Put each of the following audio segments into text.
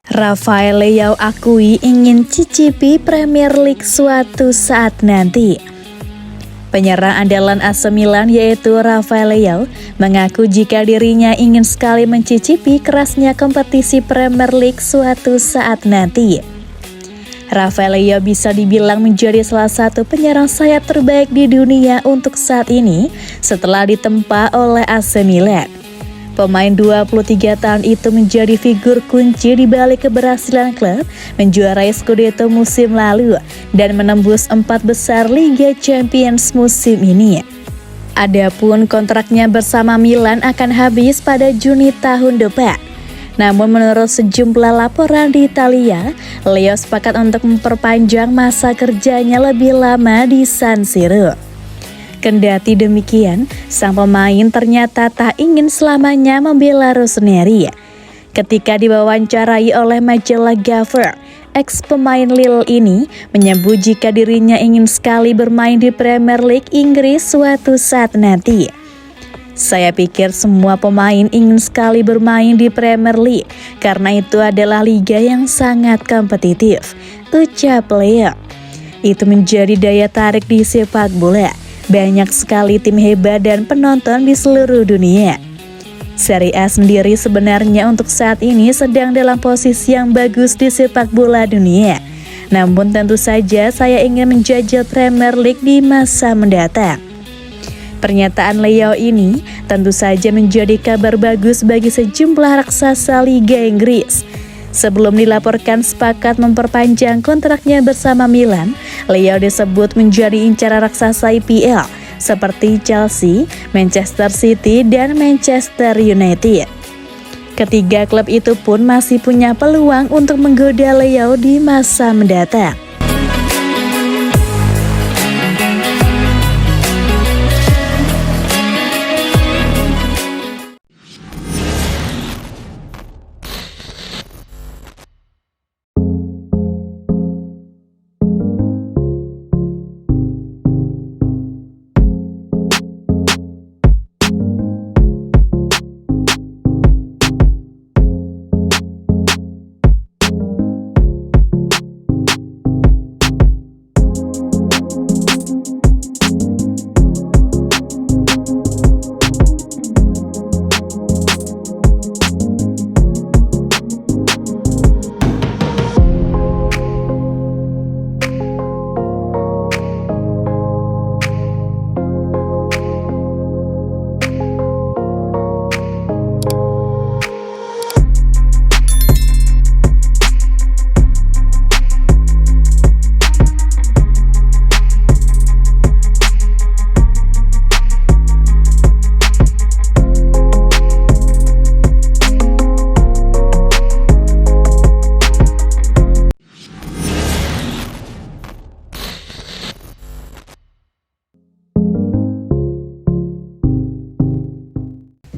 Rafael Leao akui ingin cicipi Premier League suatu saat nanti. Penyerang andalan AC Milan yaitu Rafael Leao mengaku jika dirinya ingin sekali mencicipi kerasnya kompetisi Premier League suatu saat nanti. Rafael Leao bisa dibilang menjadi salah satu penyerang sayap terbaik di dunia untuk saat ini setelah ditempa oleh AC Milan. Pemain 23 tahun itu menjadi figur kunci di balik keberhasilan klub menjuarai Scudetto musim lalu dan menembus 4 besar Liga Champions musim ini. Adapun kontraknya bersama Milan akan habis pada Juni tahun depan. Namun menurut sejumlah laporan di Italia, Leo sepakat untuk memperpanjang masa kerjanya lebih lama di San Siro. Kendati demikian, sang pemain ternyata tak ingin selamanya membela Rossoneri. Ketika diwawancarai oleh majalah Gaffer, ex-pemain Lille ini menyebut jika dirinya ingin sekali bermain di Premier League Inggris suatu saat nanti. Saya pikir semua pemain ingin sekali bermain di Premier League karena itu adalah liga yang sangat kompetitif, ucap Leo. Itu menjadi daya tarik di sepak bola. Banyak sekali tim hebat dan penonton di seluruh dunia. Serie A sendiri sebenarnya untuk saat ini sedang dalam posisi yang bagus di sepak bola dunia. Namun tentu saja saya ingin menjajal Premier League di masa mendatang. Pernyataan Leo ini tentu saja menjadi kabar bagus bagi sejumlah raksasa Liga Inggris. Sebelum dilaporkan sepakat memperpanjang kontraknya bersama Milan, Leo disebut menjadi incaran raksasa IPL seperti Chelsea, Manchester City, dan Manchester United. Ketiga klub itu pun masih punya peluang untuk menggoda Leo di masa mendatang.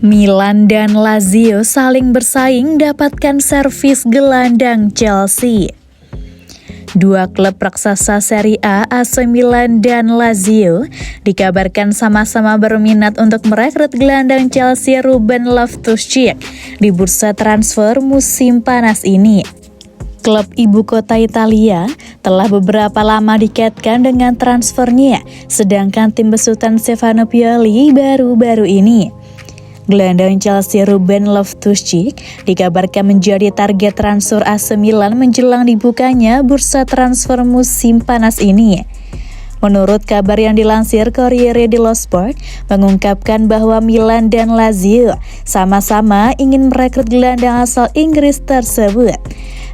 Milan dan Lazio saling bersaing dapatkan servis gelandang Chelsea. Dua klub raksasa Serie A, AC Milan dan Lazio, dikabarkan sama-sama berminat untuk merekrut gelandang Chelsea Ruben Loftus-Cheek di bursa transfer musim panas ini. Klub ibu kota Italia telah beberapa lama dikaitkan dengan transfernya, sedangkan tim besutan Stefano Pioli baru-baru ini. Gelandang Chelsea Ruben Loftus-Cheek dikabarkan menjadi target transfer AC Milan menjelang dibukanya bursa transfer musim panas ini. Menurut kabar yang dilansir Corriere dello Sport, mengungkapkan bahwa Milan dan Lazio sama-sama ingin merekrut gelandang asal Inggris tersebut.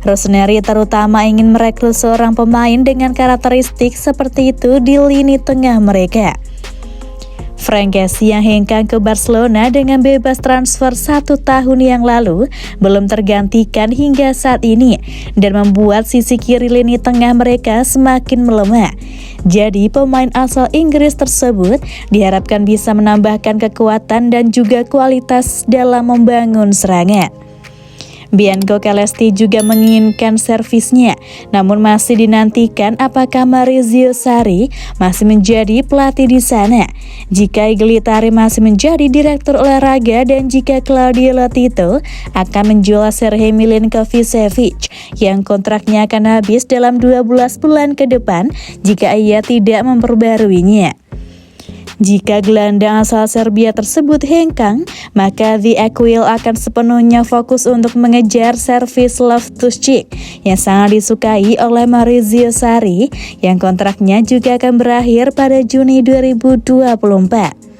Rossoneri terutama ingin merekrut seorang pemain dengan karakteristik seperti itu di lini tengah mereka. Frank Kessie yang hengkang ke Barcelona dengan bebas transfer 1 tahun yang lalu belum tergantikan hingga saat ini dan membuat sisi kiri lini tengah mereka semakin melemah. Jadi pemain asal Inggris tersebut diharapkan bisa menambahkan kekuatan dan juga kualitas dalam membangun serangan. Bianco Celesti juga menginginkan servisnya, namun masih dinantikan apakah Maurizio Sarri masih menjadi pelatih di sana. Jika Iglitari masih menjadi direktur olahraga dan jika Claudio Lotito akan menjual Sergej Milinkovic-Savic yang kontraknya akan habis dalam 12 bulan ke depan jika ia tidak memperbaruinya. Jika gelandang asal Serbia tersebut hengkang, maka The Aquil akan sepenuhnya fokus untuk mengejar servis Loftus-Cheek yang sangat disukai oleh Maurizio Sarri yang kontraknya juga akan berakhir pada Juni 2024.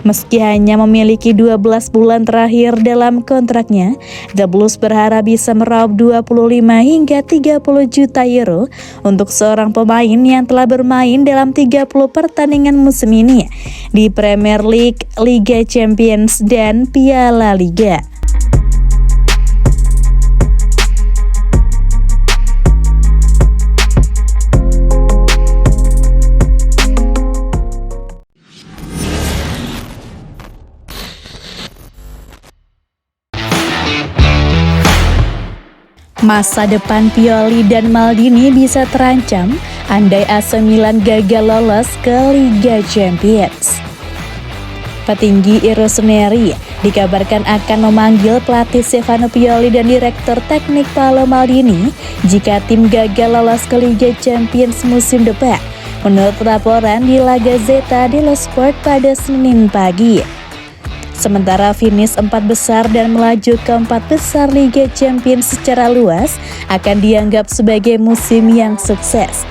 Meski hanya memiliki 12 bulan terakhir dalam kontraknya, The Blues berharap bisa meraup 25 hingga 30 juta euro untuk seorang pemain yang telah bermain dalam 30 pertandingan musim ini di Premier League, Liga Champions, dan Piala Liga. Masa depan Pioli dan Maldini bisa terancam andai AC Milan gagal lolos ke Liga Champions. Petinggi Rossoneri dikabarkan akan memanggil pelatih Stefano Pioli dan direktur teknik Paolo Maldini jika tim gagal lolos ke Liga Champions musim depan, menurut laporan di La Gazzetta dello Sport pada Senin pagi. Sementara finish 4 besar dan melaju ke 4 besar Liga Champions secara luas akan dianggap sebagai musim yang sukses.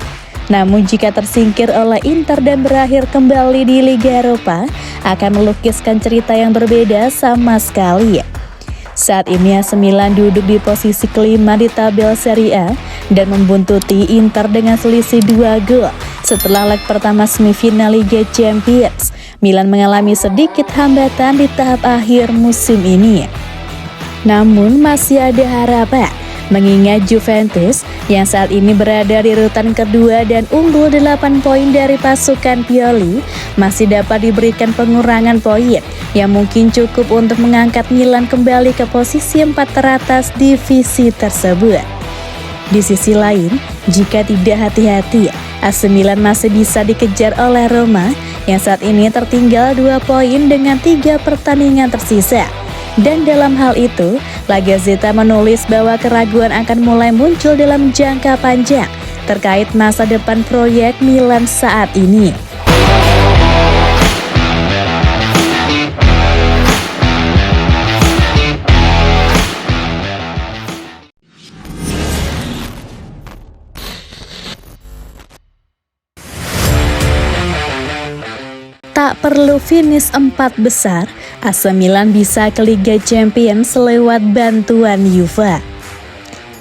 Namun jika tersingkir oleh Inter dan berakhir kembali di Liga Eropa, akan melukiskan cerita yang berbeda sama sekali. Saat ini AC Milan duduk di posisi kelima di tabel Serie A dan membuntuti Inter dengan selisih 2 gol. Setelah leg pertama semifinal Liga Champions, Milan mengalami sedikit hambatan di tahap akhir musim ini. Namun masih ada harapan, mengingat Juventus yang saat ini berada di urutan kedua dan unggul 8 poin dari pasukan Pioli masih dapat diberikan pengurangan poin yang mungkin cukup untuk mengangkat Milan kembali ke posisi 4 teratas divisi tersebut. Di sisi lain, jika tidak hati-hati, AC Milan masih bisa dikejar oleh Roma yang saat ini tertinggal 2 poin dengan 3 pertandingan tersisa. Dan dalam hal itu, La Gazzetta menulis bahwa keraguan akan mulai muncul dalam jangka panjang terkait masa depan proyek Milan saat ini. Tak perlu finish 4 besar, AC Milan bisa ke Liga Champions lewat bantuan UEFA.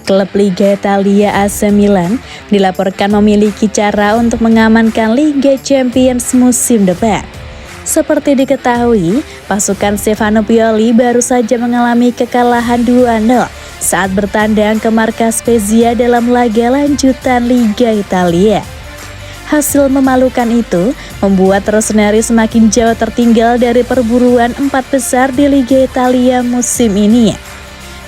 Klub Liga Italia AC Milan dilaporkan memiliki cara untuk mengamankan Liga Champions musim depan. Seperti diketahui, pasukan Stefano Pioli baru saja mengalami kekalahan 2-0 saat bertandang ke markas Spezia dalam laga lanjutan Liga Italia. Hasil memalukan itu membuat Rossoneri semakin jauh tertinggal dari perburuan 4 besar di Liga Italia musim ini.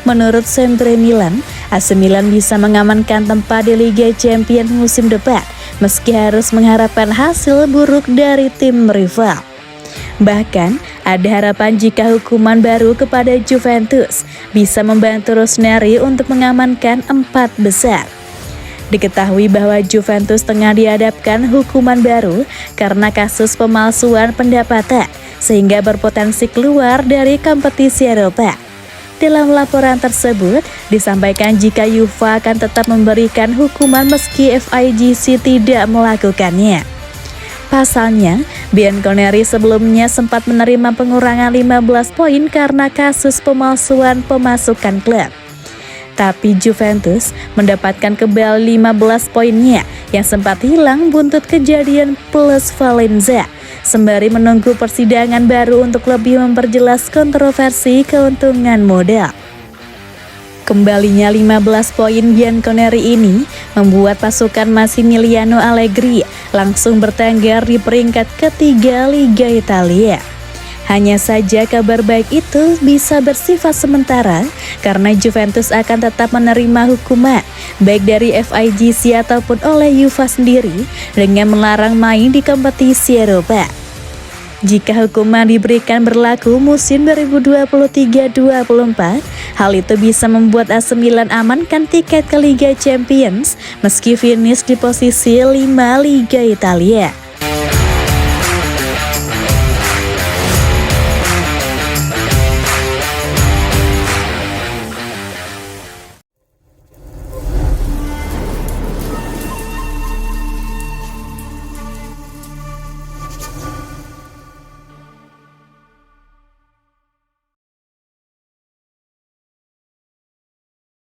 Menurut Sempre Milan, AC Milan bisa mengamankan tempat di Liga Champions musim depan meski harus mengharapkan hasil buruk dari tim rival. Bahkan, ada harapan jika hukuman baru kepada Juventus bisa membantu Rossoneri untuk mengamankan 4 besar. Diketahui bahwa Juventus tengah dihadapkan hukuman baru karena kasus pemalsuan pendapatan, sehingga berpotensi keluar dari kompetisi Eropa. Dalam laporan tersebut, disampaikan jika UEFA akan tetap memberikan hukuman meski FIGC tidak melakukannya. Pasalnya, Bianconeri sebelumnya sempat menerima pengurangan 15 poin karena kasus pemalsuan pemasukan klub. Tapi Juventus mendapatkan kembali 15 poinnya yang sempat hilang buntut kejadian plus Valencia, sembari menunggu persidangan baru untuk lebih memperjelas kontroversi keuntungan modal. Kembalinya 15 poin Bianconeri ini membuat pasukan Massimiliano Allegri langsung bertengger di peringkat ketiga Liga Italia. Hanya saja kabar baik itu bisa bersifat sementara karena Juventus akan tetap menerima hukuman baik dari FIGC ataupun oleh UEFA sendiri dengan melarang main di kompetisi Eropa. Jika hukuman diberikan berlaku musim 2023-24, hal itu bisa membuat AC Milan amankan tiket ke Liga Champions meski finish di posisi 5 Liga Italia.